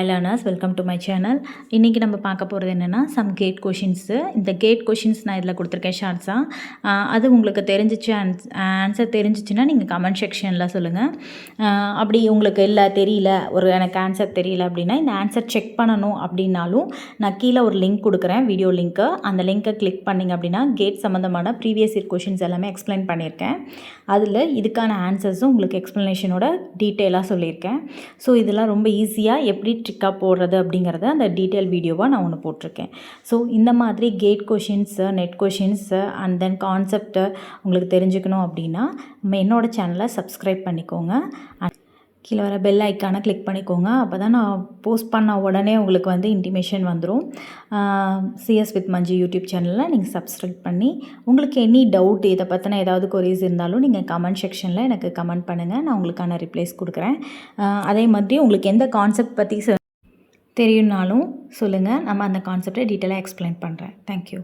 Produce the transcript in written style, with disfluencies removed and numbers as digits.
Hi learners, welcome to my channel. இன்றைக்கி நம்ம பார்க்க போகிறது என்னென்னா சம் கேட் கொஷின்ஸு. இந்த கேட் கொஷின்ஸ் நான் இதில் கொடுத்துருக்கேன் ஷார்ட்ஸாக. அது உங்களுக்கு தெரிஞ்சிச்சு ஆன்சர் தெரிஞ்சிச்சுன்னா நீங்கள் கமெண்ட் செக்ஷனில் சொல்லுங்கள். அப்படி உங்களுக்கு இல்லை தெரியல, எனக்கு ஆன்சர் தெரியல அப்படின்னா இந்த ஆன்சர் செக் பண்ணணும் அப்படின்னாலும் நான் கீழே ஒரு லிங்க் கொடுக்குறேன், வீடியோ லிங்க்கு. அந்த லிங்க்கை கிளிக் பண்ணிங்க அப்படின்னா கேட் சம்மந்தமான ப்ரீவியஸ் இயர் கொஷின்ஸ் எல்லாமே எக்ஸ்பிளைன் பண்ணியிருக்கேன். அதில் இதுக்கான ஆன்சர்ஸும் உங்களுக்கு எக்ஸ்ப்ளனேஷனோட டீட்டெயிலாக சொல்லியிருக்கேன். ஸோ இதெல்லாம் ரொம்ப ஈஸியாக எப்படி ட்ரிக்காக போடுறது அப்படிங்கிறத அந்த டீட்டெயில் வீடியோவாக நான் ஒன்று போட்டிருக்கேன். ஸோ இந்த மாதிரி GATE questions, NET questions and then கான்செப்டை உங்களுக்கு தெரிஞ்சுக்கணும் அப்படின்னா என்னோடய சேனலை சப்ஸ்கிரைப் பண்ணிக்கோங்க. கீழே வர பெல் ஐக்கானை கிளிக் பண்ணிக்கோங்க. அப்போ தான் நான் போஸ்ட் பண்ண உடனே உங்களுக்கு இன்டிமேஷன் வந்துடும். சிஎஸ் வித் மஞ்சு யூடியூப் சேனலில் நீங்கள் சப்ஸ்கிரைப் பண்ணி உங்களுக்கு எனி டவுட், இதை பற்றின ஏதாவது கொரீஸ் இருந்தாலும் நீங்கள் கமெண்ட் செக்ஷனில் எனக்கு கமெண்ட் பண்ணுங்கள். நான் உங்களுக்கான ரிப்ளைஸ் கொடுக்குறேன். அதே மாதிரி உங்களுக்கு எந்த கான்செப்ட் பற்றி தெரியும்னாலும் சொல்லுங்கள், நம்ம அந்த கான்செப்டை டீட்டெயிலாக எக்ஸ்பிளைன் பண்ணுறேன். தேங்க்யூ.